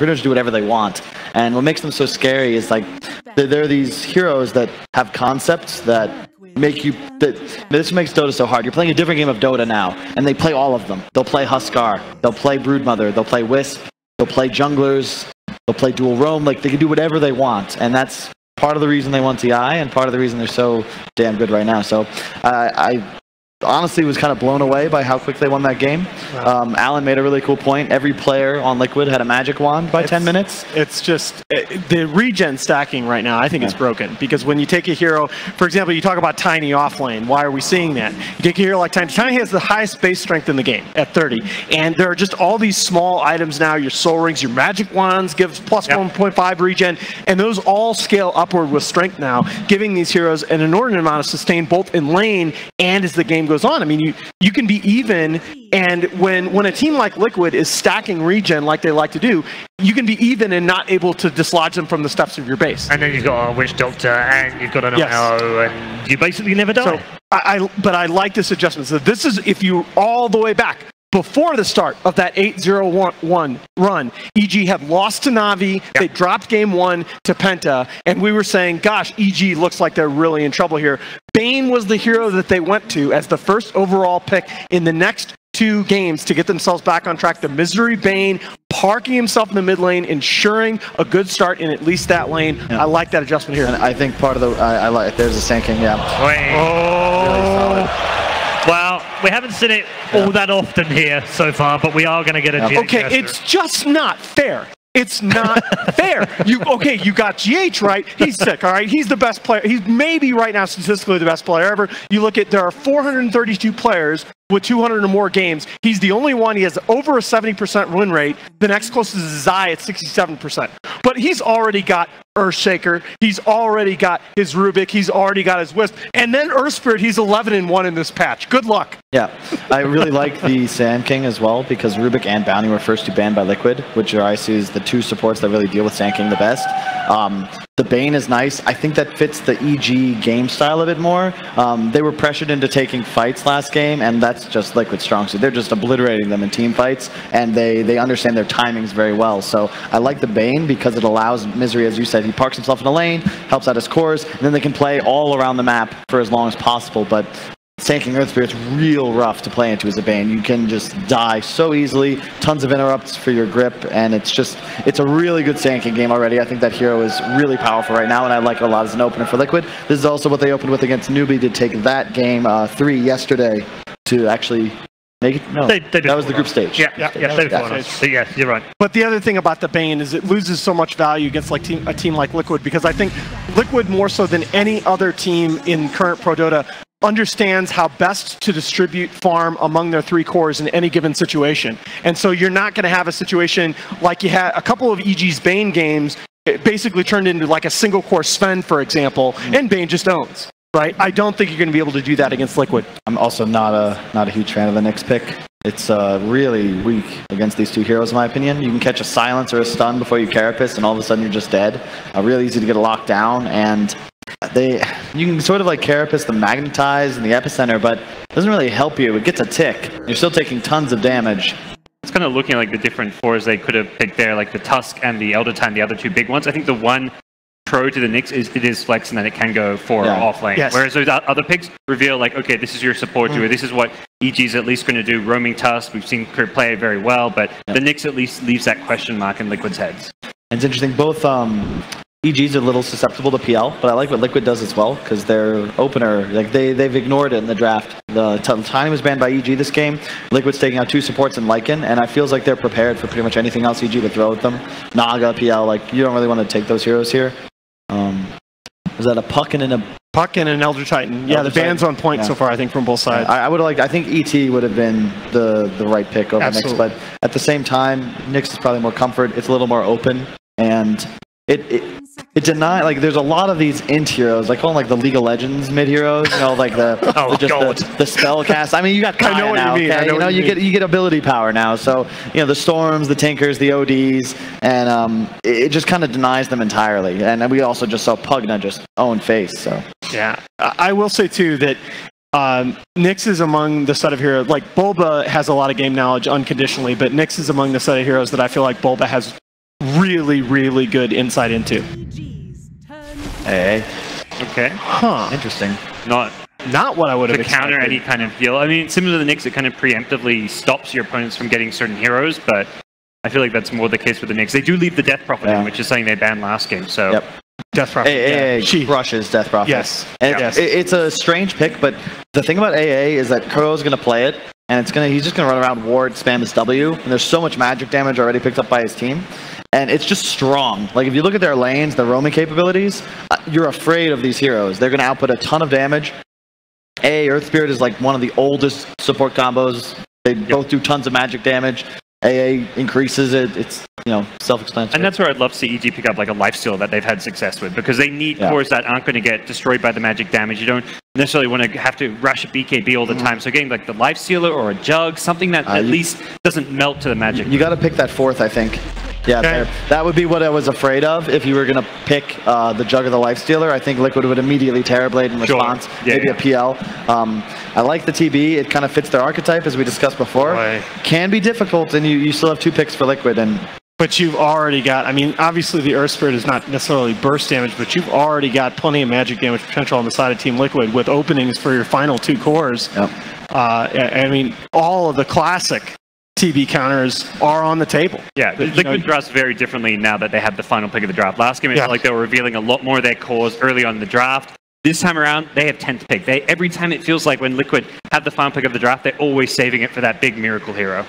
pretty much do whatever they want. And what makes them so scary is like they're these heroes that have concepts that make you this makes Dota so hard. You're playing a different game of Dota now, and they play all of them. They'll play Huskar, they'll play Broodmother, they'll play Wisp, they'll play junglers, they'll play dual roam. Like, they can do whatever they want, and that's part of the reason they won TI and part of the reason they're so damn good right now. So I honestly was kind of blown away by how quick they won that game. Alan made a really cool point. Every player on Liquid had a magic wand by 10 minutes. It's just the regen stacking right now. I think it's broken, because when you take a hero, for example, you talk about Tiny off lane. Why are we seeing that? You take a hero like Tiny. Tiny has the highest base strength in the game at 30, and there are just all these small items now. Your soul rings, your magic wands gives plus 1.5 regen, and those all scale upward with strength now, giving these heroes an inordinate amount of sustain both in lane and as the game goes on. I mean, you can be even, and when a team like Liquid is stacking regen like they like to do, you can be even and not able to dislodge them from the steps of your base. And then you've got a Witch Doctor, and you've got an IO, and you basically never die. So but I like this adjustment. So this is, if you all the way back, before the start of that 8-0-1 run, EG had lost to Na'Vi, they dropped game 1 to Penta, and we were saying, gosh, EG looks like they're really in trouble here. Bane was the hero that they went to as the first overall pick in the next 2 games to get themselves back on track. The Misery Bane parking himself in the mid lane, ensuring a good start in at least that lane. I like that adjustment here. And I think part of the, I like, there's a Sand King, Oh! Really solid. Well, we haven't seen it all that often here so far, but we are going to get a GH. Okay, it's just not fair. It's not fair. You got GH right. He's sick, all right? He's the best player. He's maybe right now statistically the best player ever. You look at, there are 432 players with 200 or more games. He's the only one. He has over a 70% win rate. The next closest is Zai at 67%. But he's already got Earthshaker. He's already got his Rubik. He's already got his Wisp. And then Earth Spirit, he's 11-1 in this patch. Good luck. Yeah, I really like the Sand King as well, because Rubik and Bounty were first to ban by Liquid, which I see is the 2 supports that really deal with Sand King the best. The Bane is nice. I think that fits the EG game style a bit more. They were pressured into taking fights last game, and that's just Liquid's strong suit. They're just obliterating them in team fights, and they understand their timings very well. So I like the Bane because it allows Misery, as you said, he parks himself in a lane, helps out his cores, and then they can play all around the map for as long as possible. But Sand King Earth Spirit's real rough to play into as a Bane. You can just die so easily, tons of interrupts for your grip, and it's a really good Sand King game already. I think that hero is really powerful right now, and I like it a lot as an opener for Liquid. This is also what they opened with against Newbie to take that game 3 yesterday to actually make it. No, that was the group stage. Yeah, they were fine. But yeah, you're right. But the other thing about the Bane is it loses so much value against like a team like Liquid, because I think Liquid, more so than any other team in current Pro Dota, understands how best to distribute farm among their 3 cores in any given situation. And so you're not going to have a situation like you had a couple of EG's Bane games. It basically turned into like a single core Sven, for example, and Bane just owns. Right? I don't think you're going to be able to do that against Liquid. I'm also not a huge fan of the Nyx pick. It's really weak against these 2 heroes, in my opinion. You can catch a silence or a stun before you carapace, and all of a sudden you're just dead. Really easy to get locked down, and you can sort of like carapace the magnetize and the epicenter, but it doesn't really help you. It gets a tick. You're still taking tons of damage. It's kind of looking like the different 4s they could have picked there, like the Tusk and the Elder Titan, the other 2 big ones. I think the one pro to the Nyx is it is flex and then it can go for off lane. Yes. Whereas those other picks reveal like, okay, this is your support duo, this is what EG's at least going to do. Roaming Tusk, we've seen her play it very well, but the Nyx at least leaves that question mark in Liquid's heads. It's interesting, both EG's a little susceptible to PL, but I like what Liquid does as well, because their opener, like they've ignored it in the draft. The Tiny was banned by EG this game. Liquid's taking out 2 supports in Lycan, and I feels like they're prepared for pretty much anything else EG to throw at them. Naga, PL, like you don't really want to take those heroes here. Was that a Puck and an Elder Titan? Yeah, the ban's on point so far, I think, from both sides. I think ET would have been the right pick over Nyx, but at the same time, Nyx is probably more comfort. It's a little more open, and it denies, like, there's a lot of these int heroes, like call them like the League of Legends mid heroes, you know, like the spell cast. I mean, you got Kaya I know what now, you mean. okay? I know you get ability power now, so you know the Storms, the Tinkers, the ODs, and it just kind of denies them entirely. And we also just saw Pugna just own face. So yeah, I will say too that Nyx is among the set of heroes, like Bulba has a lot of game knowledge unconditionally, but Nyx is among the set of heroes that I feel like Bulba has really, really good insight into. Hey. Okay. Huh. Interesting. Not what I would have To expected. counter any kind of deal. I mean, similar to the Knicks, it kind of preemptively stops your opponents from getting certain heroes, but I feel like that's more the case with the Knicks. They do leave the Death Prophet in, which is something they banned last game. So. Yep. Death Prophet. AA crushes Death Prophet. Yes. And Yes. it's a strange pick, but the thing about AA is that Kuro's going to play it, and he's just going to run around ward, spam his W, and there's so much magic damage already picked up by his team. And it's just strong. Like, if you look at their lanes, their roaming capabilities, you're afraid of these heroes. They're going to output a ton of damage. Earth Spirit is like one of the oldest support combos. They both do tons of magic damage. AA increases it. It's, self-explanatory. And that's where I'd love to see EG pick up like a lifesteal that they've had success with, because they need cores that aren't going to get destroyed by the magic damage. You don't necessarily want to have to rush a BKB all the time. So getting like the lifestealer or a jug, something that at least doesn't melt to the magic. You got to pick that fourth, I think. Yeah, that would be what I was afraid of. If you were going to pick the Jug or the Lifestealer, I think Liquid would immediately Terrorblade in response, maybe a PL. I like the TB. It kind of fits their archetype, as we discussed before. Can be difficult, and you still have 2 picks for Liquid. But you've already got, I mean, obviously the Earth Spirit is not necessarily burst damage, but you've already got plenty of magic damage potential on the side of Team Liquid with openings for your final 2 cores. Yep. I mean, all of the classic TB counters are on the table. Yeah, Liquid drafts very differently now that they have the final pick of the draft. Last game, it felt like they were revealing a lot more of their cores early on in the draft. This time around, they have 10th pick. Every time it feels like when Liquid have the final pick of the draft, they're always saving it for that big miracle hero.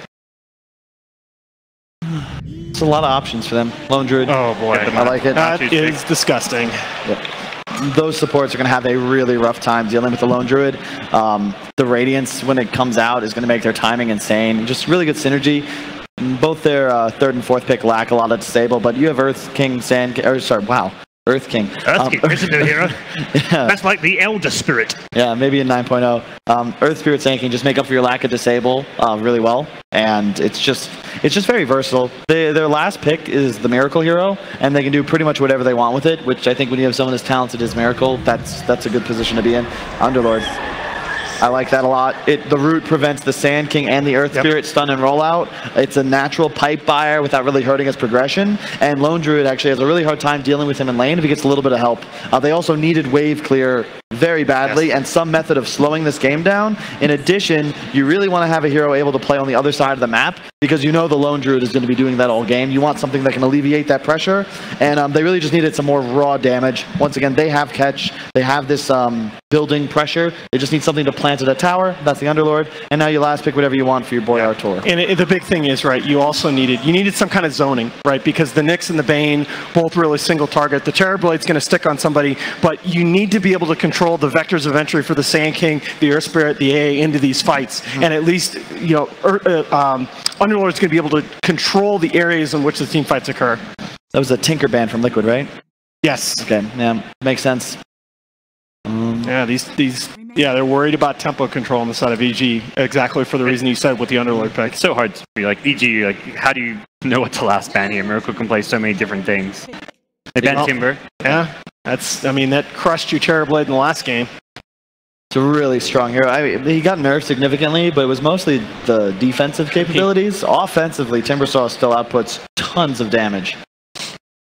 It's a lot of options for them. Lone Druid. Oh boy, I like it. That is disgusting. Yep. Those supports are going to have a really rough time dealing with the Lone Druid. The Radiance, when it comes out, is going to make their timing insane. Just really good synergy. Both their 3rd and 4th pick lack a lot of disable, but you have Earth King, Earth King. Earth King is a new hero. That's like the Elder Spirit. Yeah, maybe in 9.0. Earth Spirit Sand King just make up for your lack of disable really well, and it's just very versatile. Their last pick is the Miracle Hero, and they can do pretty much whatever they want with it, which I think when you have someone as talented as Miracle, that's a good position to be in. Underlord. I like that a lot. The root prevents the Sand King and the Earth Spirit stun and rollout. It's a natural pipe buyer without really hurting his progression. And Lone Druid actually has a really hard time dealing with him in lane if he gets a little bit of help. They also needed wave clear very badly and some method of slowing this game down. In addition, you really want to have a hero able to play on the other side of the map because you know the Lone Druid is going to be doing that all game. You want something that can alleviate that pressure. And they really just needed some more raw damage. Once again, they have catch. They have this building pressure. They just need something to plant at a tower. That's the Underlord. And now you last pick whatever you want for your boy Artur. And the big thing is, right, you also needed some kind of zoning, right? Because the Nyx and the Bane, both really single target. The Terrorblade's going to stick on somebody, but you need to be able to control the vectors of entry for the Sand King, the Earth Spirit, the AA into these fights. And at least, Underlord's going to be able to control the areas in which the team fights occur. That was a Tinker ban from Liquid, right? Yes. Okay, yeah, makes sense. Yeah, they're worried about tempo control on the side of EG, exactly for the reason you said with the Underlord pick. It's so hard to be like, EG, how do you know what to last ban here? Miracle can play so many different things. They banned Timber. Yeah, that crushed your Terrorblade in the last game. It's a really strong hero. He got nerfed significantly, but it was mostly the defensive capabilities. Offensively, Timbersaw still outputs tons of damage.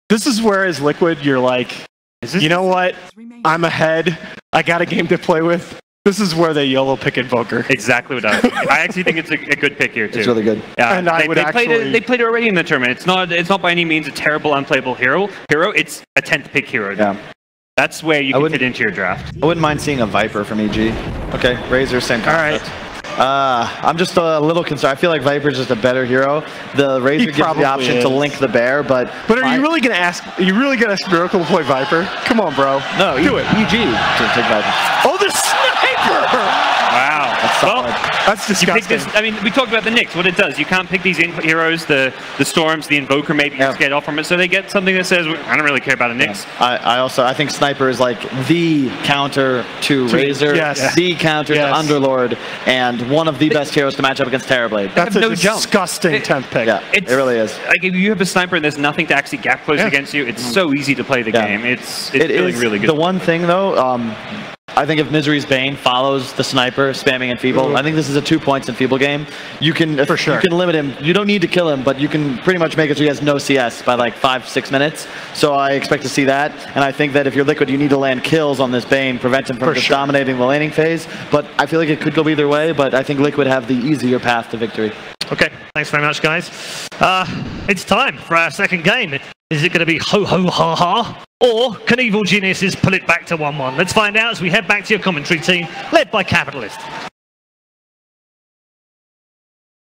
This is where, as Liquid, you're like, you know what? I'm ahead. I got a game to play with. This is where they YOLO pick Invoker. Exactly what I actually think it's a good pick here, too. It's really good. And they played it already in the tournament. It's not by any means a terrible, unplayable hero. It's a 10th pick hero. Yeah. That's where you can fit into your draft. I wouldn't mind seeing a Viper from EG. Okay, Razor, same concept. All right. I'm just a little concerned. I feel like Viper's just a better hero. The Razor gives the option to link the bear, but are you really gonna ask? Are you really gonna ask Miracle to play Viper? Come on, bro. No, do it. EG to take Viper. Oh, the sniper! Wow. That's disgusting. We talked about the Nyx, what it does. You can't pick these heroes, the Storms, the Invoker, maybe you're scared off from it, so they get something that says, I don't really care about a Nyx. Yeah. I think Sniper is like the counter to Razor, the counter to Underlord, and one of the best heroes to match up against Terrorblade. That's a disgusting 10th pick. Yeah, it really is. Like, if you have a Sniper and there's nothing to actually gap close against you, it's so easy to play the game. It's feeling really good. The one thing, though, I think if Misery's Bane follows the sniper spamming Enfeeble, I think this is a 2 points Enfeeble game. You can For sure. you can limit him. You don't need to kill him, but you can pretty much make it so he has no CS by like 5-6 minutes. So I expect to see that, and I think that if you're Liquid, you need to land kills on this Bane, prevent him from just dominating the laning phase. But I feel like it could go either way, but I think Liquid have the easier path to victory. Okay, thanks very much, guys. It's time for our second game. Is it going to be ho-ho-ha-ha? Or can Evil Geniuses pull it back to 1-1? Let's find out as we head back to your commentary team, led by Capitalist.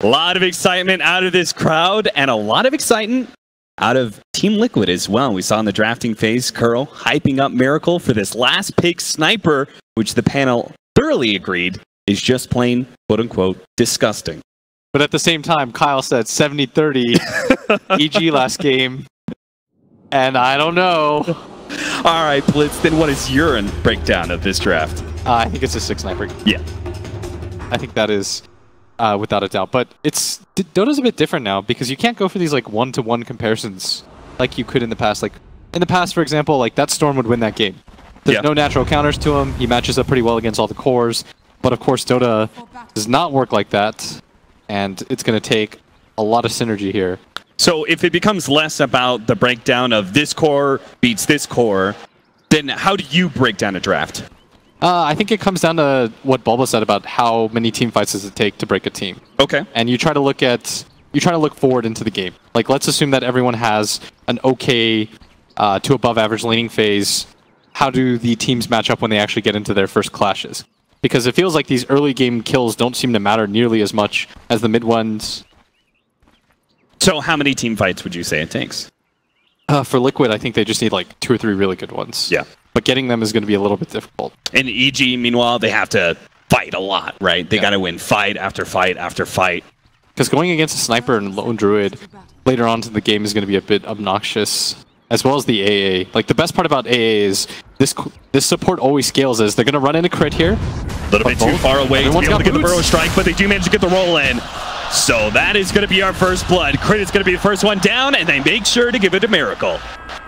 A lot of excitement out of this crowd, and a lot of excitement out of Team Liquid as well. We saw in the drafting phase, Curl hyping up Miracle for this last pick Sniper, which the panel thoroughly agreed is just plain, quote-unquote, disgusting. But at the same time, Kyle said 70-30 EG last game. And I don't know. All right, Blitz, then what is your breakdown of this draft? I think it's a 6 sniper. Yeah. I think that is without a doubt. But it's Dota's a bit different now because you can't go for these like one-to-one comparisons like you could in the past. Like in the past, for example, like that Storm would win that game. There's no natural counters to him. He matches up pretty well against all the cores. But of course, Dota does not work like that. And it's going to take a lot of synergy here. So if it becomes less about the breakdown of this core beats this core, then how do you break down a draft? I think it comes down to what Bulba said about how many team fights does it take to break a team. Okay. And you try to look forward into the game. Like let's assume that everyone has an okay to above average laning phase. How do the teams match up when they actually get into their first clashes? Because it feels like these early game kills don't seem to matter nearly as much as the mid ones. So how many team fights would you say it takes? For Liquid, I think they just need like 2 or 3 really good ones. Yeah. But getting them is going to be a little bit difficult. In EG, meanwhile, they have to fight a lot, right? They got to win fight after fight after fight. Because going against a Sniper and Lone Druid later on in the game is going to be a bit obnoxious. As well as the AA. Like the best part about AA is this support always scales as they're going to run into crit here. A little bit too far away to be able to get the Burrow Strike, but they do manage to get the roll in. So that is going to be our first blood. Crit is going to be the first one down, and they make sure to give it to Miracle.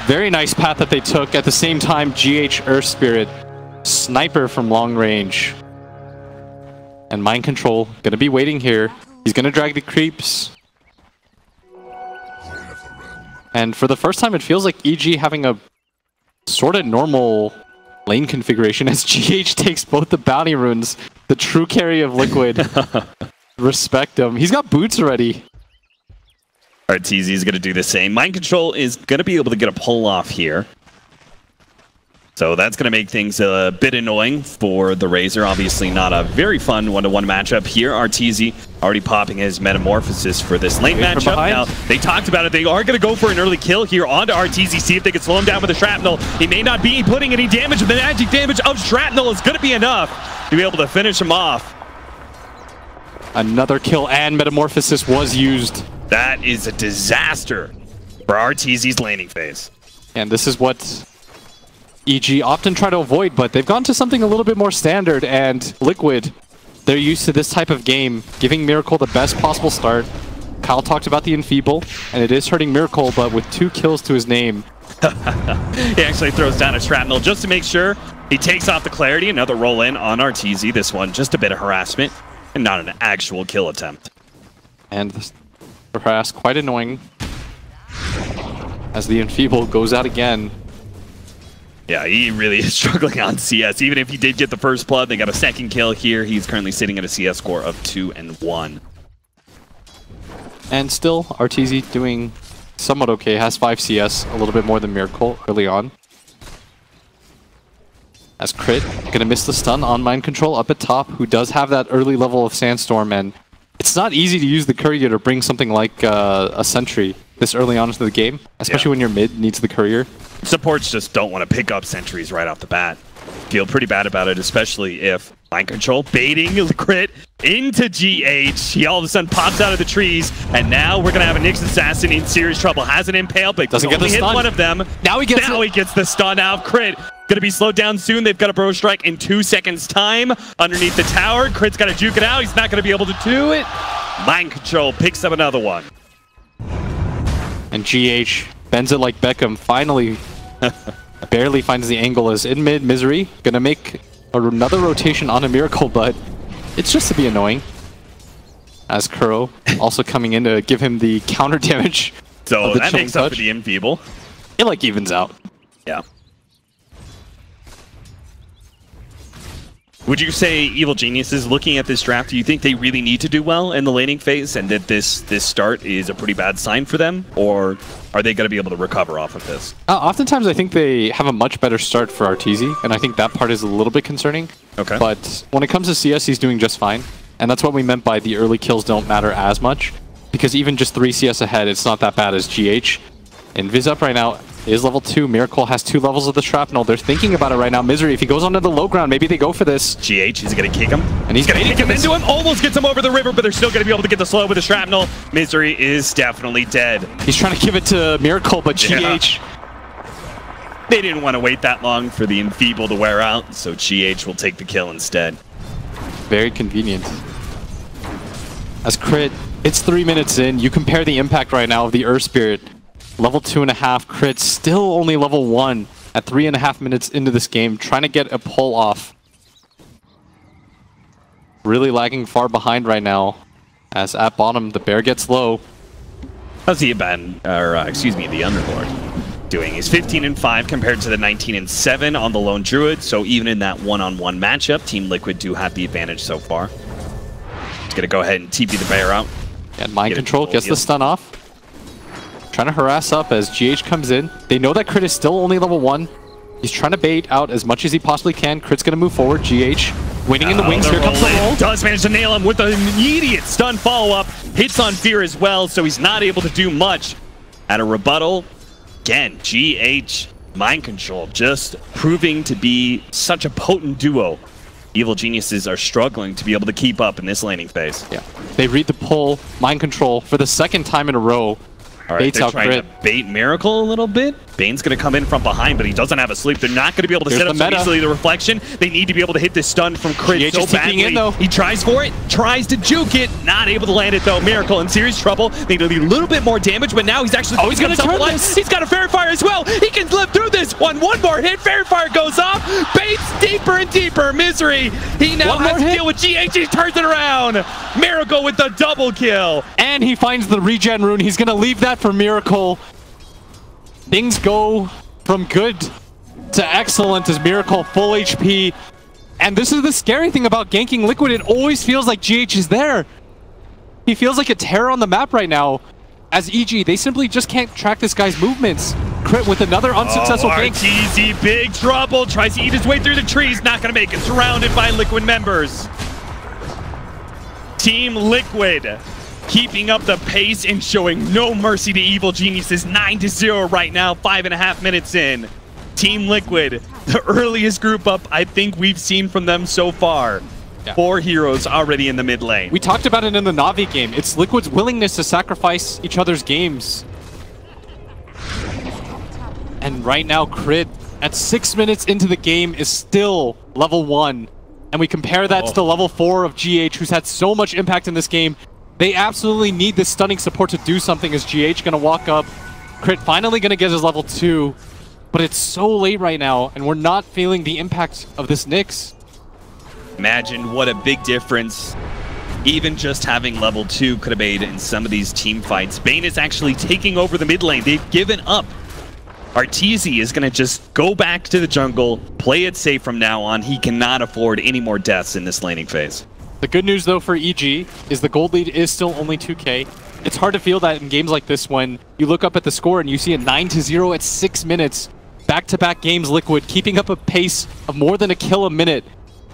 Very nice path that they took. At the same time, GH Earth Spirit, Sniper from long range. And Mind Control, going to be waiting here. He's going to drag the creeps. And for the first time, it feels like EG having a sort of normal lane configuration as GH takes both the bounty runes, the true carry of Liquid. Respect him. He's got boots already. RTZ is going to do the same. Mind Control is going to be able to get a pull off here. So that's going to make things a bit annoying for the Razor. Obviously not a very fun one-to-one matchup here. RTZ already popping his Metamorphosis for this lane matchup. Now, they talked about it. They are going to go for an early kill here onto RTZ, see if they can slow him down with the Shrapnel. He may not be putting any damage, but the magic damage of Shrapnel is going to be enough to be able to finish him off. Another kill and Metamorphosis was used. That is a disaster for RTZ's laning phase. And this is what EG often try to avoid, but they've gone to something a little bit more standard, and Liquid, they're used to this type of game, giving Miracle the best possible start. Kyle talked about the Enfeeble, and it is hurting Miracle, but with 2 kills to his name. He actually throws down a Shrapnel just to make sure he takes off the Clarity. Another roll in on RTZ. This one, just a bit of harassment, and not an actual kill attempt. And the harass quite annoying as the Enfeeble goes out again. Yeah, he really is struggling on CS. Even if he did get the first blood, they got a second kill here. He's currently sitting at a CS score of 2 and 1. And still, RTZ doing somewhat okay. Has 5 CS, a little bit more than Miracle early on. As Crit, gonna miss the stun on Mind Control up at top, who does have that early level of Sandstorm, and it's not easy to use the Courier to bring something like a Sentry this early on into the game, especially when your mid needs the Courier. Supports just don't want to pick up sentries right off the bat. Feel pretty bad about it, especially if Mind Control baiting Crit into GH. He all of a sudden pops out of the trees, and now we're going to have a Nyx Assassin in serious trouble. Has an impale, but doesn't get the stun. Hit one of them. Now he gets the stun out. Crit going to be slowed down soon. They've got a Burrow Strike in 2 seconds time underneath the tower. Crit's got to juke it out. He's not going to be able to do it. Mind Control picks up another one. And GH bends it like Beckham. Finally, barely finds the angle as in mid. Misery gonna make another rotation on a Miracle, but it's just to be annoying. As Kuro also coming in to give him the counter damage. So that makes up touch. for the Enfeeble. It like evens out. Yeah. Would you say Evil Geniuses, looking at this draft, do you think they really need to do well in the laning phase and that this start is a pretty bad sign for them? Or are they going to be able to recover off of this? Oftentimes I think they have a much better start for Arteezy, and I think that part is a little bit concerning. Okay. But when it comes to CS, he's doing just fine. And that's what we meant by the early kills don't matter as much. Because even just 3 CS ahead, it's not that bad as GH. And Viz up right now is level 2. Miracle has 2 levels of the Shrapnel. They're thinking about it right now. Misery, if he goes onto the low ground, maybe they go for this. GH is going to kick him. And he's going to kick him into him. Almost gets him over the river, but they're still going to be able to get the slow with the Shrapnel. Misery is definitely dead. He's trying to give it to Miracle, but GH... Yeah. They didn't want to wait that long for the Enfeeble to wear out, so GH will take the kill instead. Very convenient. As Crit, it's 3 minutes in. You compare the impact right now of the Earth Spirit. Level 2.5, Crit still only level 1 at 3.5 minutes into this game, trying to get a pull off. Really lagging far behind right now, as at bottom, the bear gets low. How's the the Underlord doing? He's 15-5 compared to the 19-7 on the Lone Druid, so even in that one-on-one matchup, Team Liquid do have the advantage so far. He's gonna go ahead and TP the bear out. And Mind Control gets the stun off. Trying to harass up as GH comes in. They know that Crit is still only level 1. He's trying to bait out as much as he possibly can. Crit's going to move forward. GH waiting in the wings. Here comes the roll. Does manage to nail him with an immediate stun follow-up. Hits on Fear as well, so he's not able to do much. At a rebuttal, again, GH, Mind Control, just proving to be such a potent duo. Evil Geniuses are struggling to be able to keep up in this laning phase. Yeah, they read the pull. Mind Control for the 2nd time in a row. All right, they're trying to bait Miracle a little bit. Bane's going to come in from behind, but he doesn't have a sleep. They're not going to be able to set up so easily the reflection. They need to be able to hit this stun from Crit so badly. In, though. He tries for it, tries to juke it, not able to land it though. Miracle in serious trouble. They need a little bit more damage, but now he's actually he's going to turn this. He's got a Fairy Fire as well. He can live through this one. One more hit, Fairy Fire goes off. Baits deeper and deeper. Misery. He now has to deal with GH. He turns it around. Miracle with the double kill. And he finds the regen rune. He's going to leave that for Miracle. Things go from good to excellent as Miracle full HP. And this is the scary thing about ganking Liquid. It always feels like GH is there. He feels like a terror on the map right now. As EG, they simply just can't track this guy's movements. Crit with another unsuccessful gank. Arteezy, big trouble. Tries to eat his way through the trees. Not going to make it. Surrounded by Liquid members. Team Liquid keeping up the pace and showing no mercy to Evil Geniuses. 9-0 right now, 5.5 minutes in. Team Liquid, the earliest group up I think we've seen from them so far. Yeah. 4 heroes already in the mid lane. We talked about it in the Na'Vi game. It's Liquid's willingness to sacrifice each other's games. And right now, Crit, at 6 minutes into the game, is still level 1. And we compare that to the level 4 of GH, who's had so much impact in this game. They absolutely need this stunning support to do something as GH going to walk up. Crit finally going to get his level 2. But it's so late right now, and we're not feeling the impact of this Nyx. Imagine what a big difference even just having level 2 could have made in some of these team fights. Bane is actually taking over the mid lane. They've given up. Arteezy is going to just go back to the jungle, play it safe from now on. He cannot afford any more deaths in this laning phase. The good news, though, for EG is the gold lead is still only 2K. It's hard to feel that in games like this when you look up at the score and you see it 9-0 at 6 minutes. Back-to-back games, Liquid keeping up a pace of more than a kill a minute,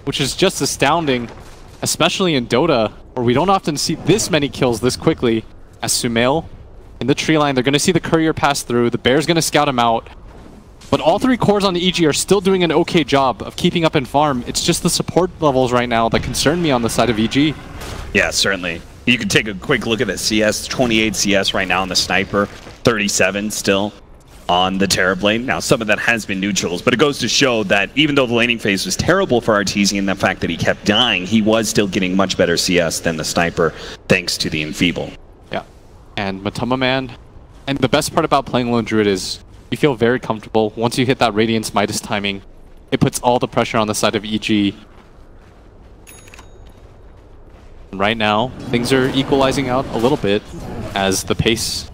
which is just astounding, especially in Dota, where we don't often see this many kills this quickly. As Sumail in the tree line, they're going to see the courier pass through. The Bear's going to scout him out. But all 3 cores on the EG are still doing an okay job of keeping up in farm. It's just the support levels right now that concern me on the side of EG. Yeah, certainly. You can take a quick look at the CS. 28 CS right now on the Sniper. 37 still on the Terrorblade. Now, some of that has been neutrals, but it goes to show that even though the laning phase was terrible for Arteezy and the fact that he kept dying, he was still getting much better CS than the Sniper, thanks to the Enfeeble. Yeah. And Matama Man. And the best part about playing Lone Druid is you feel very comfortable once you hit that Radiance Midas timing. it puts all the pressure on the side of EG. Right now, things are equalizing out a little bit as the pace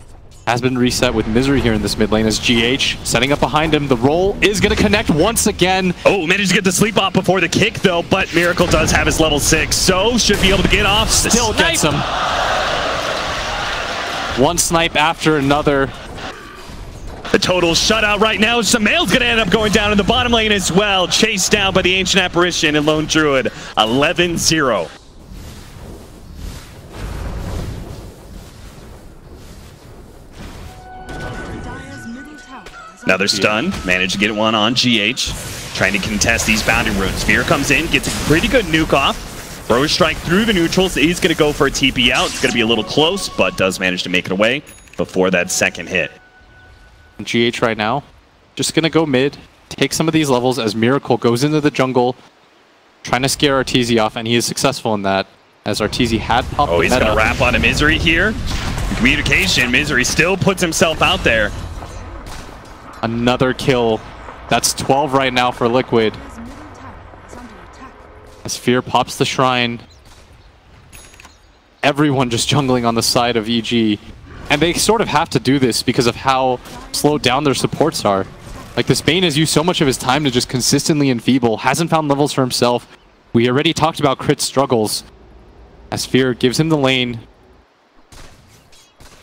has been reset with Misery here in this mid lane as GH setting up behind him. The roll is going to connect once again. Oh, managed to get the sleep off before the kick though, but Miracle does have his level 6, so should be able to get off. Still gets him. One snipe after another. The total shutout right now. Samael's going to end up going down in the bottom lane as well. Chased down by the Ancient Apparition and Lone Druid. 11-0. Another stun. Managed to get one on GH. Trying to contest these boundary runes. Fear comes in, gets a pretty good nuke off. Throw a strike through the neutrals. He's going to go for a TP out. It's going to be a little close, but does manage to make it away before that second hit. GH right now, just going to go mid, take some of these levels as Miracle goes into the jungle, trying to scare Arteezy off, and he is successful in that, as Arteezy had popped the he's meta. going to wrap on a Misery here. Communication, Misery still puts himself out there. Another kill. That's 12 right now for Liquid. As Fear pops the Shrine. Everyone just jungling on the side of EG. And they sort of have to do this because of how slowed down their supports are. Like, this Bane has used so much of his time to just consistently enfeeble. Hasn't found levels for himself. We already talked about Crit's struggles. As Fear gives him the lane.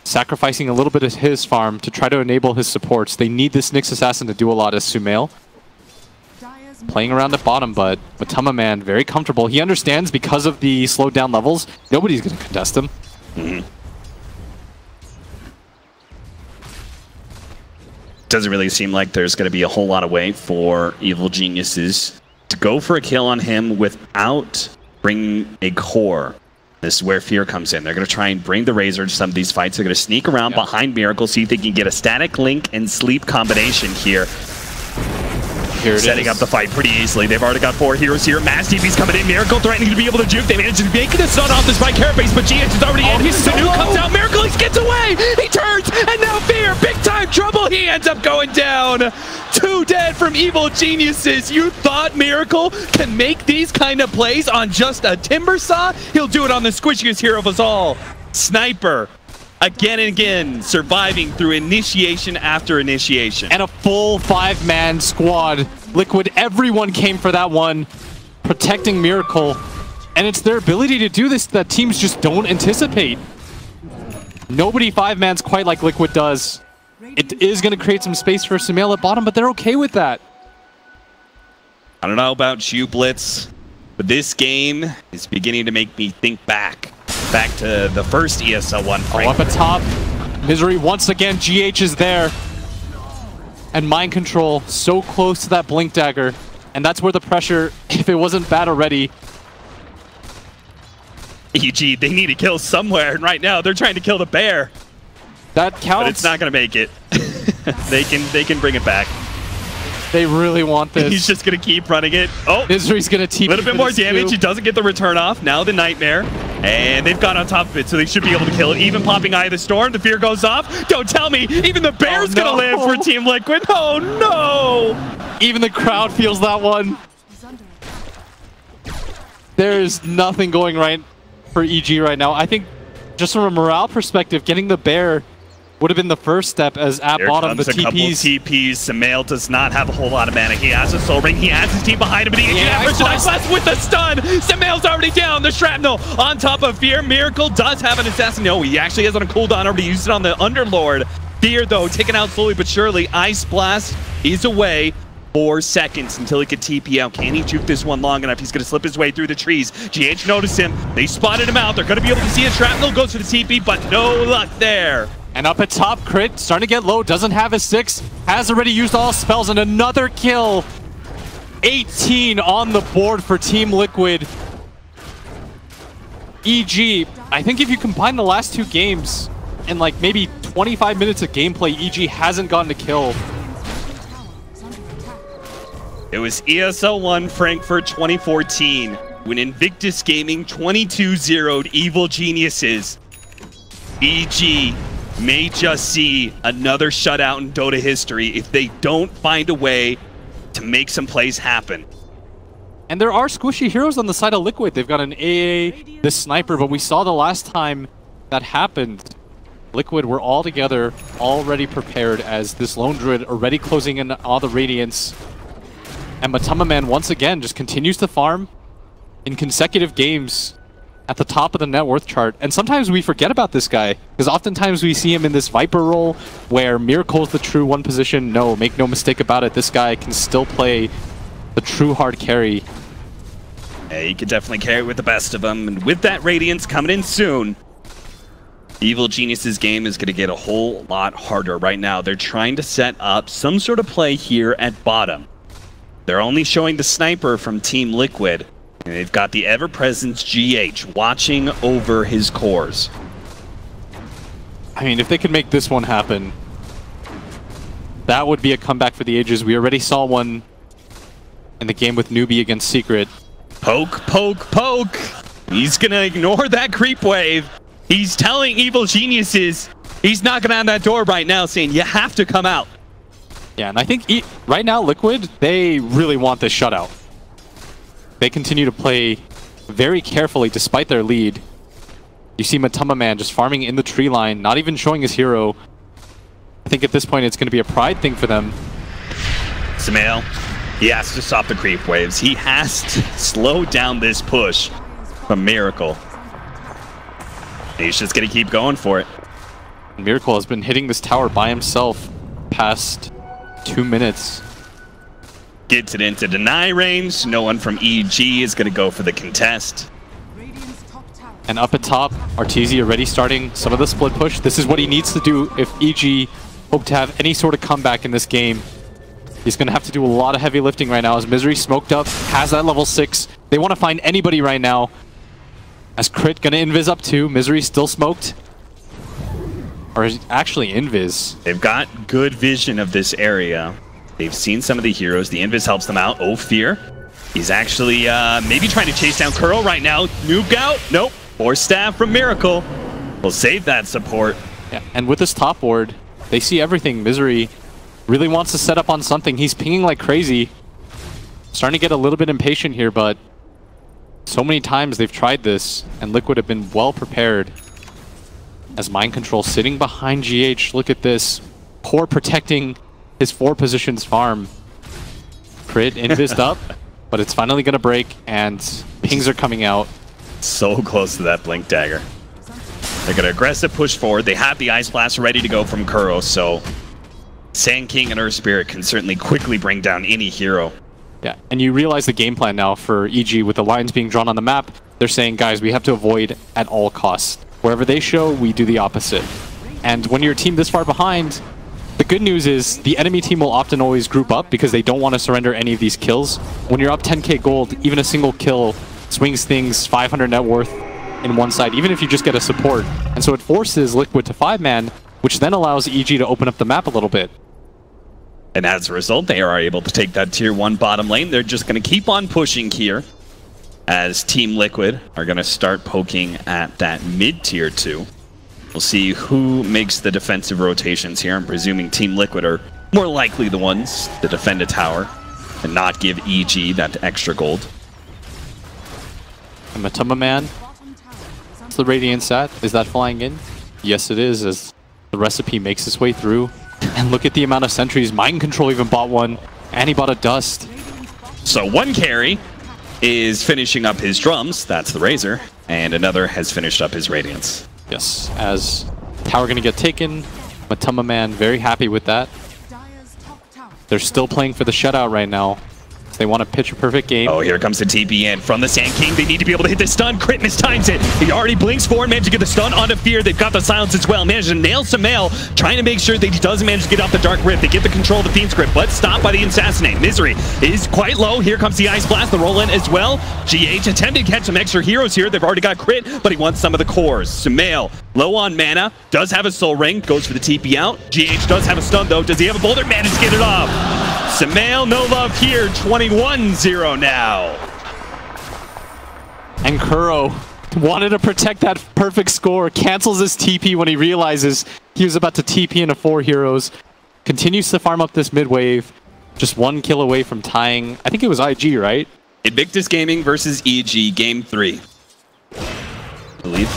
Sacrificing a little bit of his farm to try to enable his supports. They need this Nyx Assassin to do a lot as Sumail. Playing around at bottom, but Matama Man very comfortable. He understands because of the slowed down levels, nobody's going to contest him. Doesn't really seem like there's going to be a whole lot of way for Evil Geniuses to go for a kill on him without bringing a core. This is where Fear comes in. They're going to try and bring the Razor to some of these fights. They're going to sneak around behind Miracle, see if they can get a static link and sleep combination here. Setting up the fight pretty easily. They've already got 4 heroes here. Mass TP's coming in. Miracle threatening to be able to juke. They managed to make the stun off this by Carapace, but GH is already in. He's so the nuke low. comes out. Miracle, he gets away. He turns, and now Fear, big time trouble. He ends up going down. 2 dead from Evil Geniuses. You thought Miracle can make these kind of plays on just a Timber Saw? He'll do it on the squishiest hero of us all. Sniper. Again and again, surviving through initiation after initiation. And a full 5-man squad. Liquid, everyone came for that one, protecting Miracle. And it's their ability to do this that teams just don't anticipate. Nobody 5-mans quite like Liquid does. It is going to create some space for Sumail at bottom, but they're okay with that. I don't know about you, Blitz, but this game is beginning to make me think back to the first ESL one. Up at top, Misery once again. GH is there, and Mind Control so close to that Blink Dagger, and that's where the pressure, if it wasn't bad already. EG, they need to kill somewhere, and right now they're trying to kill the bear. That counts. But it's not going to make it. they can bring it back. They really want this. He's just going to keep running it. Oh, Misery's going to TP. A little bit more damage. He doesn't get the return off. Now the Nightmare. And they've got on top of it, so they should be able to kill it. Even popping Eye of the Storm. The Fear goes off. Don't tell me. Even the Bear's going to live for Team Liquid. Oh, no. Even the crowd feels that one. There is nothing going right for EG right now. I think just from a morale perspective, getting the Bear would have been the first step, as at bottom the TPs. A couple TPs. Sumail does not have a whole lot of mana. He has a Soul Ring. He has his team behind him, but he Ice Blast with the stun. Sumail's already down. The Shrapnel on top of Fear. Miracle does have an Assassin. No, he actually has on a cooldown. Already used it on the Underlord. Fear, though, taken out slowly but surely. Ice Blast is away. 4 seconds until he could TP out. Can he juke this one long enough? He's going to slip his way through the trees. GH noticed him. They spotted him out. They're going to be able to see his Shrapnel. Goes for the TP, but no luck there. And up at top, Crit starting to get low, doesn't have his 6, has already used all spells, and another kill. 18 on the board for Team Liquid. EG, I think if you combine the last 2 games and like maybe 25 minutes of gameplay, EG hasn't gotten a kill. It was ESL 1 Frankfurt 2014 when Invictus Gaming 22-0'd Evil Geniuses. EG may just see another shutout in Dota history if they don't find a way to make some plays happen. And there are squishy heroes on the side of Liquid. They've got an AA, this sniper, but we saw the last time that happened, Liquid were all together, already prepared as this Lone Druid already closing in all the Radiance. And Matama Man once again just continues to farm in consecutive games at the top of the net worth chart. And sometimes we forget about this guy, because oftentimes we see him in this Viper role where Miracle's the true one position. No, make no mistake about it, this guy can still play the true hard carry. Yeah, he could definitely carry with the best of them. And with that Radiance coming in soon, Evil Genius's game is going to get a whole lot harder right now. They're trying to set up some sort of play here at bottom. They're only showing the sniper from Team Liquid, and they've got the ever-present GH watching over his cores. I mean, if they could make this one happen, that would be a comeback for the ages. We already saw one in the game with Newbie against Secret. Poke, poke, poke! He's going to ignore that creep wave. He's telling Evil Geniuses, he's knocking on that door right now saying, you have to come out. Yeah, and I think right now, Liquid, they really want this shutout. They continue to play very carefully despite their lead. You see Matama Man just farming in the tree line, not even showing his hero. I think at this point it's going to be a pride thing for them. Samael, he has to stop the creep waves. He has to slow down this push from Miracle. He's just going to keep going for it. Miracle has been hitting this tower by himself past 2 minutes. Gets it into deny range. No one from EG is going to go for the contest. And up at top, Arteezy already starting some of the split push. This is what he needs to do if EG hope to have any sort of comeback in this game. He's going to have to do a lot of heavy lifting right now as Misery smoked up, has that level 6. They want to find anybody right now. As Crit going to invis up too. Misery still smoked. Or actually invis. They've got good vision of this area. They've seen some of the heroes. The invis helps them out. Oh, Fear. He's actually maybe trying to chase down Curl right now. Noob out. Nope. More staff from Miracle. We'll save that support. Yeah, and with this top board, they see everything. Misery really wants to set up on something. He's pinging like crazy. Starting to get a little bit impatient here, but so many times they've tried this, and Liquid have been well prepared. As Mind Control sitting behind GH, look at this. Core protecting his 4 positions farm. Crit invised up, but it's finally going to break, and pings are coming out. So close to that Blink Dagger. They're going to aggressive push forward. They have the Ice Blast ready to go from Kuro, so Sand King and Earth Spirit can certainly quickly bring down any hero. Yeah, and you realize the game plan now for EG with the lines being drawn on the map. They're saying, guys, we have to avoid at all costs. Wherever they show, we do the opposite. And when you're a team this far behind, the good news is the enemy team will often always group up because they don't want to surrender any of these kills. When you're up 10k gold, even a single kill swings things 500 net worth in one side, even if you just get a support. And so it forces Liquid to 5-man, which then allows EG to open up the map a little bit. And as a result, they are able to take that tier 1 bottom lane. They're just going to keep on pushing here as Team Liquid are going to start poking at that mid tier 2. We'll see who makes the defensive rotations here. I'm presuming Team Liquid are more likely the ones to defend a tower and not give EG that extra gold. And Matama Man, what's the Radiance at? Is that flying in? Yes, it is, as the recipe makes its way through. And look at the amount of sentries. Mind Control even bought one, and he bought a Dust. So one carry is finishing up his drums, that's the Razor, and another has finished up his Radiance. Yes, as tower gonna get taken. Matama Man very happy with that. They're still playing for the shutout right now. They want to pitch a perfect game. Oh, here comes the TP in from the Sand King. They need to be able to hit the stun. Crit mistimes it. He already blinks forward, managed to get the stun onto Fear. They've got the silence as well. Managed to nail Samael, trying to make sure that he doesn't manage to get off the Dark Rift. They get the control of the Fiend's Grip, but stopped by the Assassinate. Misery is quite low. Here comes the Ice Blast, the roll in as well. GH attempted to catch some extra heroes here. They've already got Crit, but he wants some of the cores. Samael, low on mana, does have a Soul Ring, goes for the TP out. GH does have a stun though. Does he have a Boulder? Managed to get it off. Samael, no love here, 21-0 now. And Kuro wanted to protect that perfect score, cancels his TP when he realizes he was about to TP into 4 heroes, continues to farm up this mid wave, Just 1 kill away from tying. I think it was IG, right? Invictus Gaming versus EG, Game 3. I believe.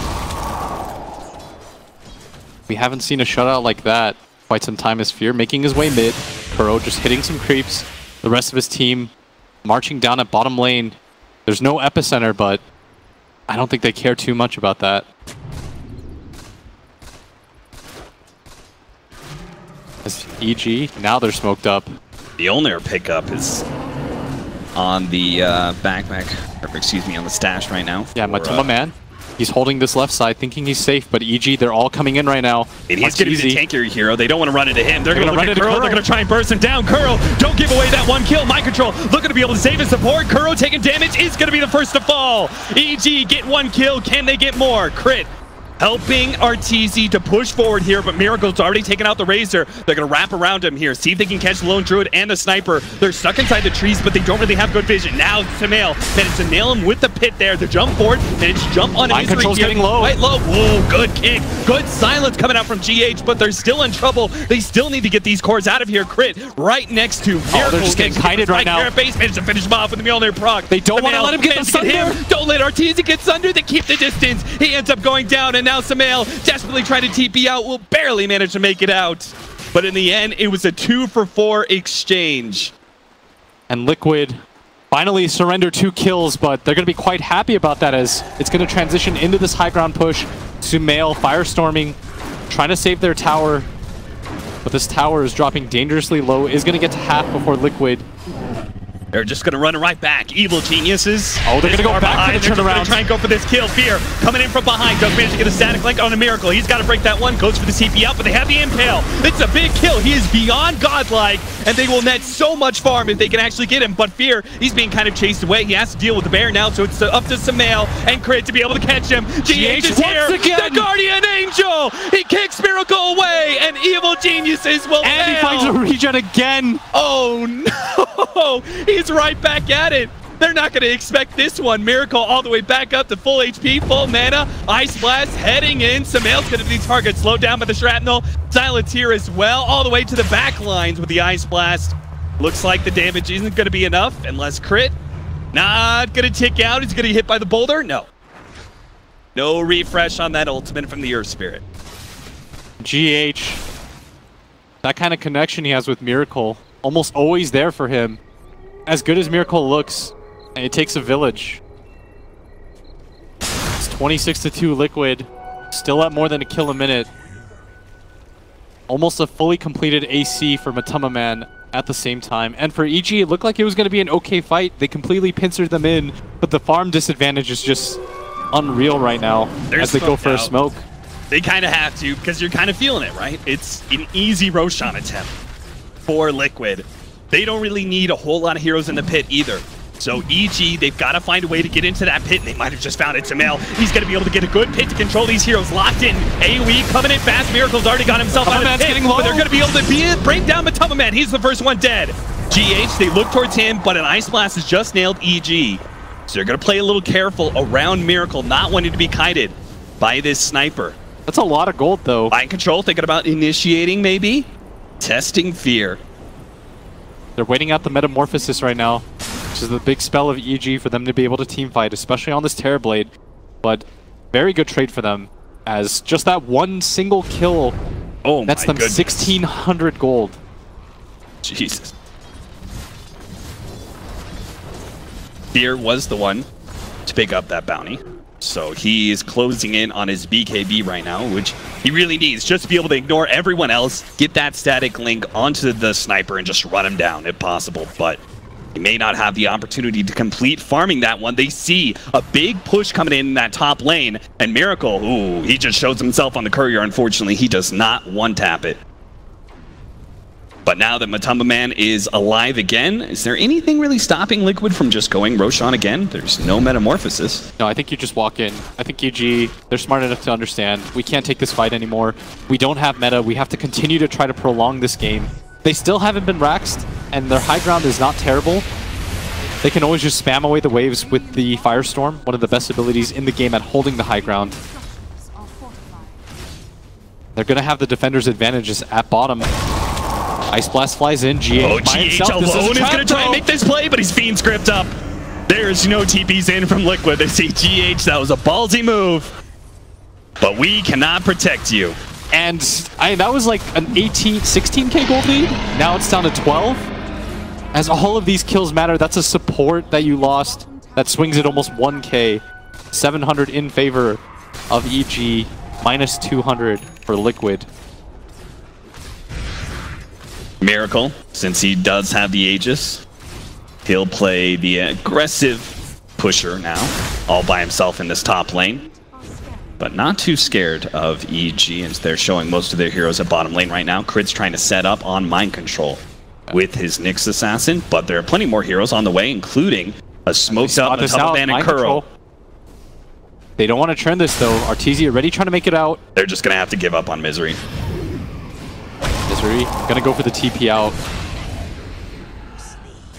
We haven't seen a shutout like that quite some time as Fear making his way mid. Kuro just hitting some creeps. The rest of his team marching down at bottom lane. There's no epicenter, but I don't think they care too much about that. As EG, now they're smoked up. The owner pickup is on the backpack, or excuse me, on the stash right now. Yeah, Matuma Man. He's holding this left side, thinking he's safe, but EG, they're all coming in right now. And he's going to be the tankier hero. They don't want to run into him. They're going to run into Kuro. They're going to try and burst him down. Kuro, don't give away that 1 kill. Mind control, looking to be able to save his support. Kuro taking damage is going to be the first to fall. EG get 1 kill. Can they get more? Crit helping Arteezy to push forward here, but Miracle's already taken out the Razor. They're going to wrap around him here, see if they can catch the Lone Druid and the Sniper. They're stuck inside the trees, but they don't really have good vision. Now Samael managed to nail him with the pit there. The jump forward, managed to jump on him. Mind control's getting low. Quite low. Whoa, good kick. Good silence coming out from GH, but they're still in trouble. They still need to get these cores out of here. Crit right next to Miracle. Oh, they're just getting kited right now. Base managed to finish him off with the Mjolnir proc. They don't want to let him get the Sunder. Don't let Arteezy get Sunder. They keep the distance. He ends up going down, and now Samael desperately trying to TP out, will barely manage to make it out. But in the end, it was a 2-for-4 exchange. And Liquid finally surrender 2 kills, but they're going to be quite happy about that as it's going to transition into this high ground push. Sumail firestorming, trying to save their tower. But this tower is dropping dangerously low, is going to get to half before Liquid. They're just going to run right back. Evil geniuses. Oh, they're going to go back to the turnaround. They're going to try and go for this kill. Fear coming in from behind. Does manage to get a static link on a Miracle. He's got to break that one. Goes for the CP out, but they have the Impale. It's a big kill. He is beyond godlike, and they will net so much farm if they can actually get him. But Fear, he's being kind of chased away. He has to deal with the bear now, so it's up to Samael and Crit to be able to catch him. GH is here. The Guardian Angel. He kicks Miracle away, and Evil Geniuses will And fail. he finds a regen again. Oh, no. He's right back at it. They're not going to expect this one. Miracle all the way back up to full HP, full mana. Ice Blast heading in. Samael's going to be target slowed down by the Shrapnel. Silence here as well, all the way to the back lines with the Ice Blast. Looks like the damage isn't going to be enough unless Crit. Not going to tick out. He's going to get hit by the boulder. No. No refresh on that ultimate from the Earth Spirit. GH. That kind of connection he has with Miracle. Almost always there for him. As good as Miracle looks, and it takes a village. It's 26-2 Liquid. Still at more than a kill a minute. Almost a fully completed AC for Matuma Man at the same time. And for EG, it looked like it was going to be an okay fight. They completely pincered them in, but the farm disadvantage is just unreal right now as they go for a smoke. They kind of have to, because you're kind of feeling it, right? It's an easy Roshan attempt for Liquid. They don't really need a whole lot of heroes in the pit either. So EG, they've got to find a way to get into that pit, and they might have just found it. Samael, he's going to be able to get a good pit to control these heroes. Locked in. AoE coming in fast. Miracle's already got himself out of the pit, but they're going to be able to bring down Matuma Man. He's the first one dead. GH, they look towards him, but an Ice Blast has just nailed EG. So they're going to play a little careful around Miracle, not wanting to be kited by this sniper. That's a lot of gold, though. Mind control, thinking about initiating, maybe. Testing Fear. They're waiting out the Metamorphosis right now, which is the big spell of EG for them to be able to team fight, especially on this Terrorblade. But very good trade for them, as just that one single kill, that's them 1,600 gold. Jesus. Fear was the one to pick up that bounty. So he is closing in on his BKB right now, which he really needs just to be able to ignore everyone else, get that static link onto the sniper and just run him down if possible. But he may not have the opportunity to complete farming that one. They see a big push coming in that top lane, and Miracle, ooh, he just shows himself on the courier. Unfortunately, he does not one-tap it. But now that Matuma Man is alive again, is there anything really stopping Liquid from just going Roshan again? There's no Metamorphosis. No, I think you just walk in. I think EG, they're smart enough to understand. We can't take this fight anymore. We don't have meta. We have to continue to try to prolong this game. They still haven't been raxed, and their high ground is not terrible. They can always just spam away the waves with the Firestorm, one of the best abilities in the game at holding the high ground. They're going to have the defender's advantages at bottom. Ice Blast flies in. GH Oh, by GH himself. This alone is trap going to try and throw. make this play, but he's Fiend script up. There's no TPs in from Liquid. They say, GH, that was a ballsy move. But we cannot protect you. And that was like an 16k gold lead. Now it's down to 12. As all of these kills matter, that's a support that you lost. That swings at almost 1k. 700 in favor of EG. Minus 200 for Liquid. Miracle, since he does have the Aegis, he'll play the aggressive pusher now, all by himself in this top lane. But not too scared of EG, as they're showing most of their heroes at bottom lane right now. Crit's trying to set up on Mind Control with his Nyx Assassin, but there are plenty more heroes on the way, including a smoked up Ban and Kuro. They don't want to turn this though. Arteezy already trying to make it out. They're just going to have to give up on Misery. Misery gonna go for the TP out.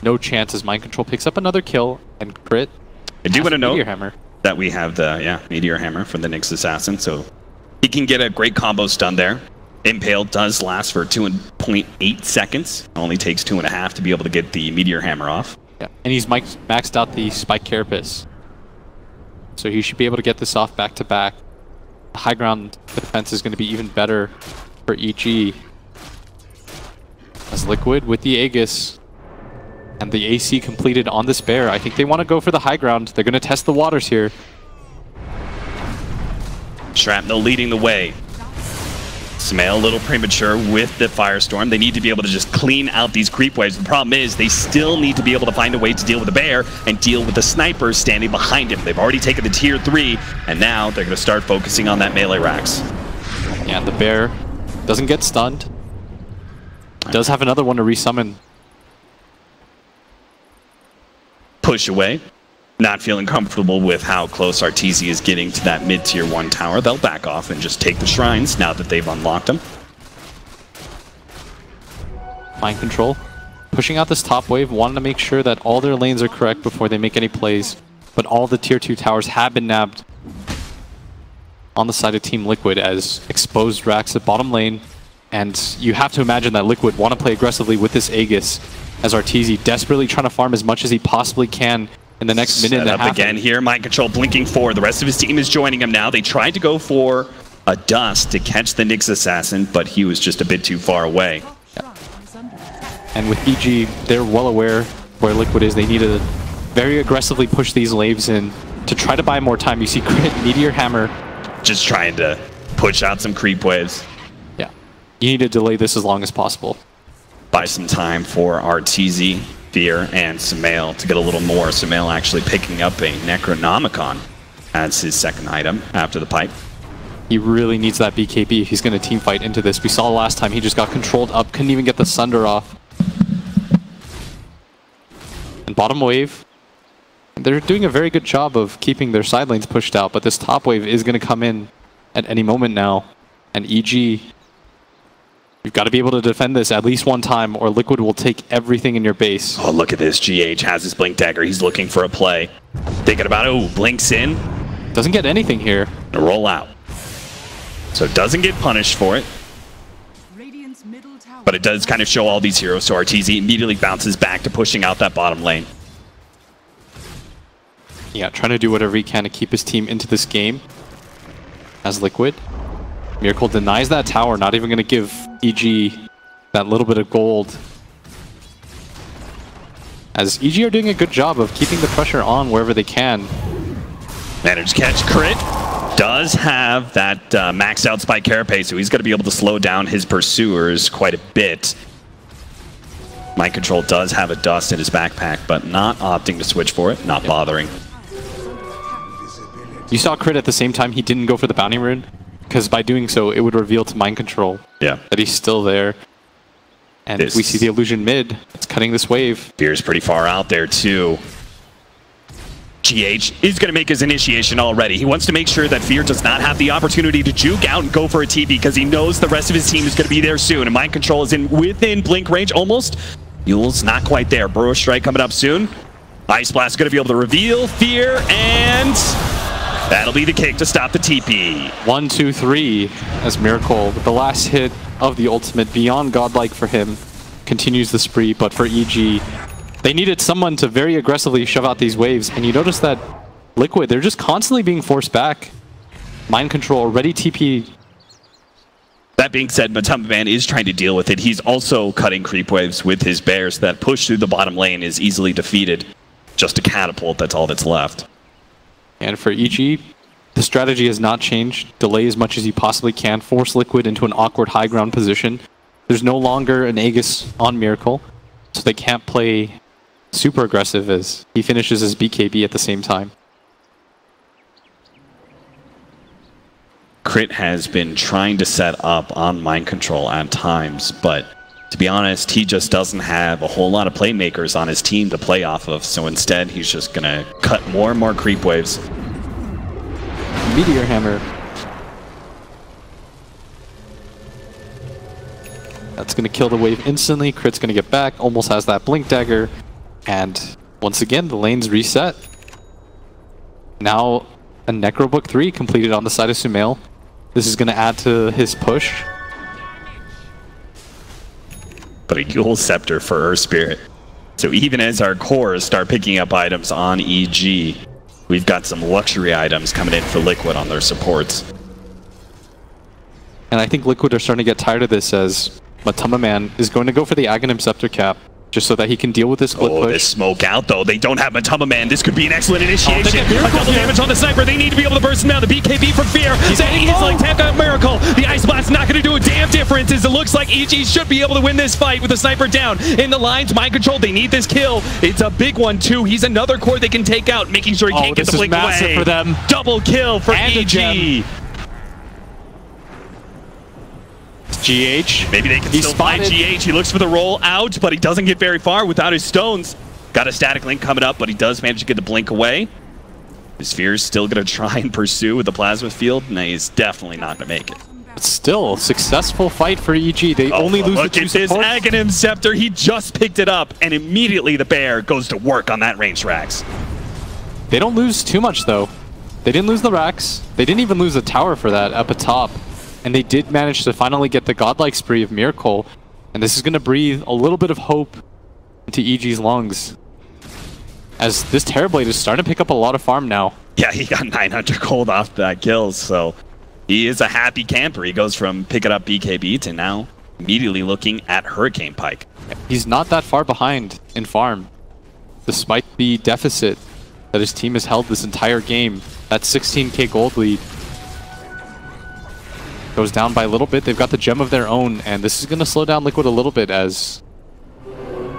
No chance as Mind Control picks up another kill and Crit. I do want to note Hammer. that we have the Meteor Hammer from the Nyx Assassin, so he can get a great combo stun there. Impale does last for 2.8 seconds. Only takes 2.5 to be able to get the Meteor Hammer off. Yeah, and he's maxed out the Spike Carapace. So he should be able to get this off back to back. The high ground defense is going to be even better for EG. As Liquid with the Aegis and the AC completed on this bear. I think they want to go for the high ground. They're going to test the waters here. Shrapnel leading the way. Smail a little premature with the Firestorm. They need to be able to just clean out these creep waves. The problem is they still need to be able to find a way to deal with the bear and deal with the snipers standing behind him. They've already taken the tier 3, and now they're going to start focusing on that melee racks. Yeah, and the bear doesn't get stunned. Does have another one to resummon. Push away. Not feeling comfortable with how close Arteezy is getting to that mid-tier 1 tower. They'll back off and just take the shrines now that they've unlocked them. Mind Control. Pushing out this top wave, wanting to make sure that all their lanes are correct before they make any plays. But all the tier 2 towers have been nabbed on the side of Team Liquid as exposed racks at bottom lane. And you have to imagine that Liquid want to play aggressively with this Aegis as Arteezy desperately trying to farm as much as he possibly can in the next minute and a half. Again here, Mind Control blinking forward. The rest of his team is joining him now. They tried to go for a Dust to catch the Nyx Assassin, but he was just a bit too far away. Yeah. And with EG, they're well aware where Liquid is. They need to very aggressively push these waves in to try to buy more time. You see Crit, Meteor Hammer. Just trying to push out some creep waves. Yeah. You need to delay this as long as possible. Buy some time for Arteezy, Fear, and Semail to get a little more. Semail actually picking up a Necronomicon as his second item after the pipe. He really needs that BKB if he's going to team fight into this. We saw last time he just got controlled up, couldn't even get the Sunder off. And bottom wave, they're doing a very good job of keeping their side lanes pushed out, but this top wave is going to come in at any moment now. And EG, you've got to be able to defend this at least one time, or Liquid will take everything in your base. Oh, look at this. GH has his Blink Dagger. He's looking for a play. Thinking about, oh, blinks in. Doesn't get anything here. A roll out. So doesn't get punished for it. But it does kind of show all these heroes, so Arteezy immediately bounces back to pushing out that bottom lane. Yeah, trying to do whatever he can to keep his team into this game. As Liquid. Miracle denies that tower, not even going to give EG that little bit of gold. As EG are doing a good job of keeping the pressure on wherever they can. Managed catch. Crit does have that maxed out Spike Carapace, so he's going to be able to slow down his pursuers quite a bit. Mind Control does have a Dust in his backpack, but not opting to switch for it, not bothering. You saw Crit at the same time he didn't go for the Bounty Rune, because by doing so, it would reveal to Mind Control that he's still there. And we see the illusion mid. It's cutting this wave. Fear's pretty far out there, too. GH is going to make his initiation already. He wants to make sure that Fear does not have the opportunity to juke out and go for a TP because he knows the rest of his team is going to be there soon. And Mind Control is within blink range almost. Yule's not quite there. Burrow Strike coming up soon. Ice Blast is going to be able to reveal Fear, and that'll be the kick to stop the TP. 1, 2, 3 as Miracle with the last hit of the ultimate, beyond godlike for him. continues the spree, but for EG, they needed someone to very aggressively shove out these waves, and you notice that Liquid, they're just constantly being forced back. Mind Control already TP. That being said, Matumbaman is trying to deal with it. He's also cutting creep waves with his bears. That push through the bottom lane is easily defeated. Just a catapult, that's all that's left. And for EG, the strategy has not changed. Delay as much as you possibly can. Force Liquid into an awkward high ground position. There's no longer an Aegis on Miracle, so they can't play super aggressive as he finishes his BKB at the same time. Crit has been trying to set up on Mind Control at times, but to be honest, he just doesn't have a whole lot of playmakers on his team to play off of, so instead he's just going to cut more and more creep waves. Meteor Hammer. That's going to kill the wave instantly. Crit's going to get back, almost has that Blink Dagger, and once again, the lane's reset. Now, a Necrobook 3 completed on the side of Sumail. This is going to add to his push. But a Yule Scepter for Earth Spirit. So even as our cores start picking up items on EG, we've got some luxury items coming in for Liquid on their supports. And I think Liquid are starting to get tired of this as Matumbaman is going to go for the Aghanim Scepter cap, just so that he can deal with this split push. This smoke out though. They don't have Matumbaman. This could be an excellent initiation. A double damage on the sniper. They need to be able to burst him out. The BKB from Fear. They easily tap out Miracle. The Ice Blast not going to do a damn difference as it looks like EG should be able to win this fight with the sniper down. In the lines, Mind Control, they need this kill. It's a big one too. He's another core they can take out, making sure he can't get the blink away. For them. Double kill for EG. GH. Maybe they can still find GH. He looks for the roll out, but he doesn't get very far without his stones. Got a static link coming up, but he does manage to get the blink away. His Fear's still going to try and pursue with the plasma field, and he's definitely not going to make it. But still, successful fight for EG. They only lose the 2 supports. Look at this Aghanim Scepter. He just picked it up, and immediately the bear goes to work on that range racks. They don't lose too much, though. They didn't lose the racks. They didn't even lose the tower for that up at top. And they did manage to finally get the godlike spree of Miracle. And this is going to breathe a little bit of hope into EG's lungs. As this Terrorblade is starting to pick up a lot of farm now. Yeah, he got 900 gold off that kill, so he is a happy camper. He goes from picking up BKB to now immediately looking at Hurricane Pike. He's not that far behind in farm, despite the deficit that his team has held this entire game. That 16k gold lead goes down by a little bit. They've got the gem of their own, and this is going to slow down Liquid a little bit as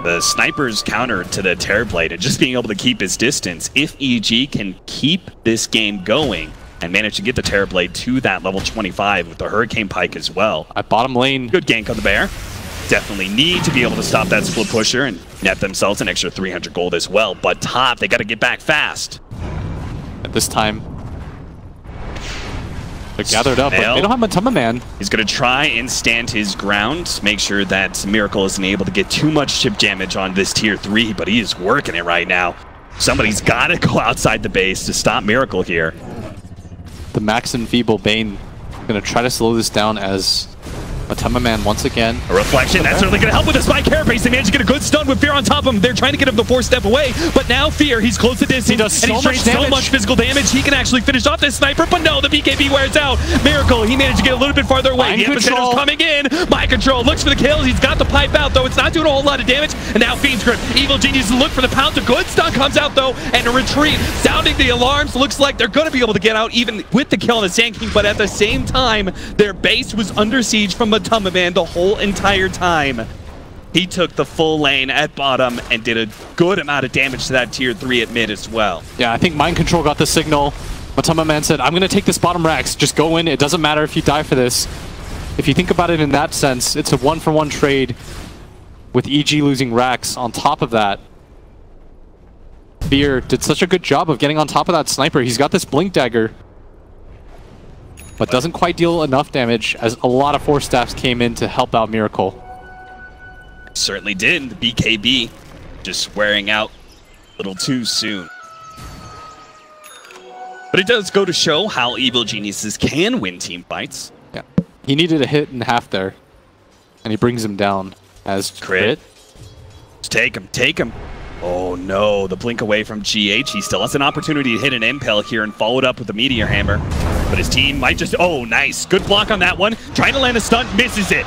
the sniper's counter to the Terrorblade and just being able to keep his distance. If EG can keep this game going and manage to get the Terrorblade to that level 25 with the Hurricane Pike as well. At bottom lane. Good gank on the bear. Definitely need to be able to stop that split pusher and net themselves an extra 300 gold as well. But top, they got to get back fast. At this time, they're gathered up, but they don't have Matumbaman. He's going to try and stand his ground, make sure that Miracle isn't able to get too much chip damage on this tier 3, but he is working it right now. Somebody's got to go outside the base to stop Miracle here. The Max and Feeble Bane going to try to slow this down as Matumbaman once again. A reflection, that's certainly going to help with the spike carapace. They managed to get a good stun with Fear on top of him. They're trying to get him the 4-step away, but now Fear, he's close to distance, and he's doing so much physical damage, he can actually finish off this sniper, but no, the BKB wears out. Miracle, he managed to get a little bit farther away. The Epicentre's coming in. Mind Control looks for the kills. He's got the pipe out, though. It's not doing a whole lot of damage, and now Fiend's Grip. Evil Genius look for the pounce. A good stun comes out, though, and a retreat. Sounding the alarms, looks like they're going to be able to get out even with the kill on the Sand King, but at the same time, their base was under siege from Matumbaman the whole entire time. He took the full lane at bottom and did a good amount of damage to that tier 3 at mid as well. Yeah, I think Mind Control got the signal. Matumbaman said, I'm going to take this bottom racks. Just go in. It doesn't matter if you die for this. If you think about it in that sense, it's a 1-for-1 trade with EG losing racks. On top of that, Fear did such a good job of getting on top of that sniper. He's got this Blink Dagger, but doesn't quite deal enough damage as a lot of 4-staffs came in to help out Miracle. Certainly did. The BKB just wearing out a little too soon. But it does go to show how Evil Geniuses can win team fights. Yeah, he needed a hit and a half there, and he brings him down. As Crit. Just take him, take him. Oh no, the blink away from GH. He still has an opportunity to hit an impel here and follow it up with a Meteor Hammer. But his team might just... Oh, nice. Good block on that one. Trying to land a stunt, misses it.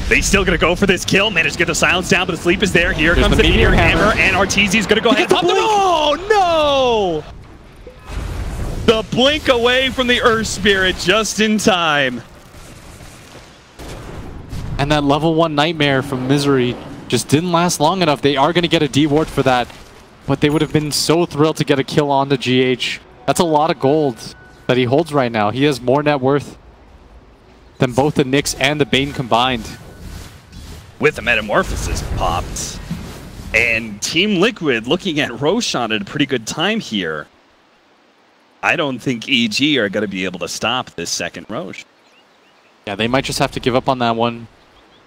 They still gonna go for this kill. Managed to get the silence down, but the sleep is there. Here comes the Meteor Hammer, and Arteezy's gonna go ahead and pop them. Oh no! The blink away from the Earth Spirit just in time. And that level 1 Nightmare from Misery just didn't last long enough. They are gonna get a D ward for that, but they would have been so thrilled to get a kill on the GH. That's a lot of gold that he holds right now. He has more net worth than both the Nyx and the Bane combined. With the Metamorphosis popped. And Team Liquid looking at Roshan at a pretty good time here. I don't think EG are going to be able to stop this second Roche. Yeah, they might just have to give up on that one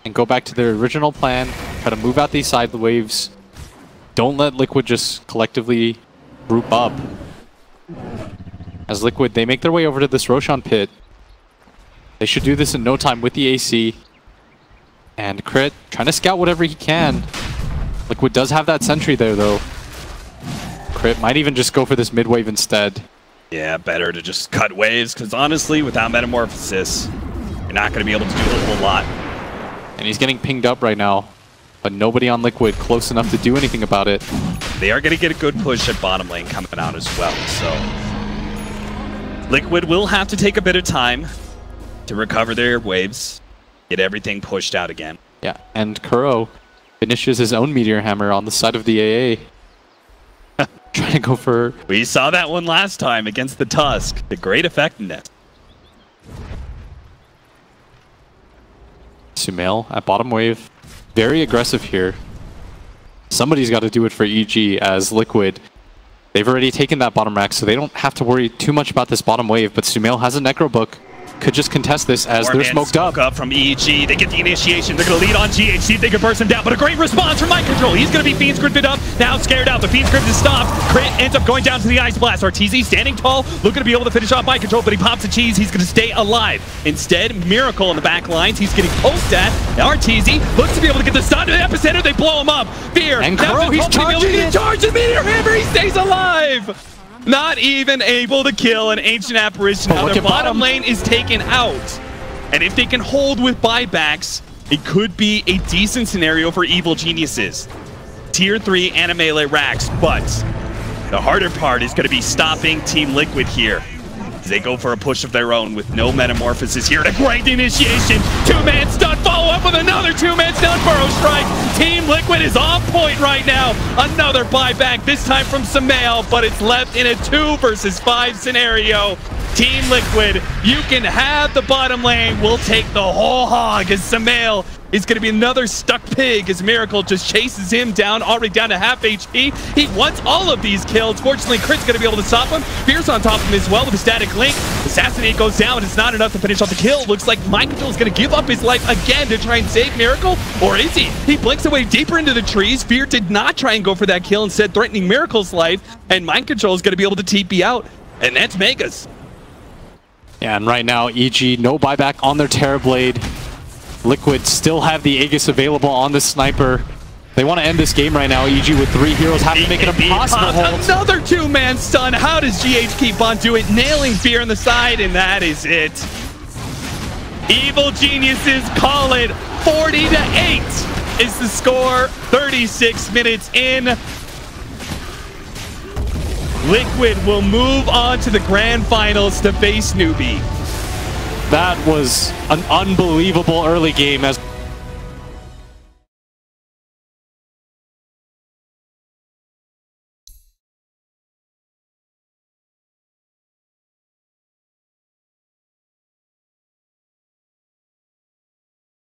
and go back to their original plan, try to move out these side waves. Don't let Liquid just collectively group up. As Liquid, they make their way over to this Roshan pit. They should do this in no time with the AC. And Crit, trying to scout whatever he can. Liquid does have that sentry there, though. Crit might even just go for this mid wave instead. Yeah, better to just cut waves, because honestly, without Metamorphosis, you're not going to be able to do a whole lot. And he's getting pinged up right now, but nobody on Liquid close enough to do anything about it. They are going to get a good push at bottom lane coming out as well, so... Liquid will have to take a bit of time to recover their waves. Get everything pushed out again. Yeah, and Kuro finishes his own Meteor Hammer on the side of the AA. Trying to go for... We saw that one last time against the Tusk. The great effectiveness. Sumail at bottom wave. Very aggressive here. Somebody's got to do it for EG as Liquid. They've already taken that bottom rack, so they don't have to worry too much about this bottom wave, but Sumail has a Necro Book. Could just contest this as they're smoked up. From EG. They get the initiation. They're going to lead on GH. See if they can burst him down. But a great response from Mind Control. He's going to be Fiend Scripted up. Now scared out. The Fiend Script is stopped. Crit ends up going down to the Ice Blast. Arteezy standing tall. Looking to be able to finish off Mind Control, but he pops a cheese. He's going to stay alive. Instead, Miracle in the back lines. He's getting poked at. Arteezy looks to be able to get the stun to the epicenter. They blow him up. Fear. And Kuro, he's charging it. Charged. Meteor Hammer. He stays alive. Not even able to kill an Ancient Apparition. Now their bottom lane is taken out. And if they can hold with buybacks, it could be a decent scenario for Evil Geniuses. Tier 3 Animele racks, but the harder part is going to be stopping Team Liquid here. As they go for a push of their own with no Metamorphosis here. A great initiation. 2-man stun. Follow up with another 2-man stun. Burrow Strike. Team Liquid is on point right now. Another buyback, this time from Sumail, but it's left in a 2 versus 5 scenario. Team Liquid, you can have the bottom lane. We'll take the whole hog as Sumail is going to be another stuck pig as Miracle just chases him down, already down to half HP. He wants all of these kills. Fortunately, Crit's going to be able to stop him. Fierce on top of him as well with a static link. Assassinate goes down, but it's not enough to finish off the kill. Looks like Mind Control is going to give up his life again to try and save Miracle, or is he? He blinks away deeper into the trees. Fear did not try and go for that kill, instead threatening Miracle's life, and Mind Control is going to be able to TP out, and that's Megas. Yeah, and right now, EG, no buyback on their Terrorblade. Liquid still have the Aegis available on the Sniper. They want to end this game right now. EG with 3 heroes have to make it impossible. Another 2-man stun. How does GH keep on doing it? Nailing Fear on the side, and that is it. Evil Geniuses call it 40-8 is the score. 36 minutes in. Liquid will move on to the grand finals to face Newbie. That was an unbelievable early game as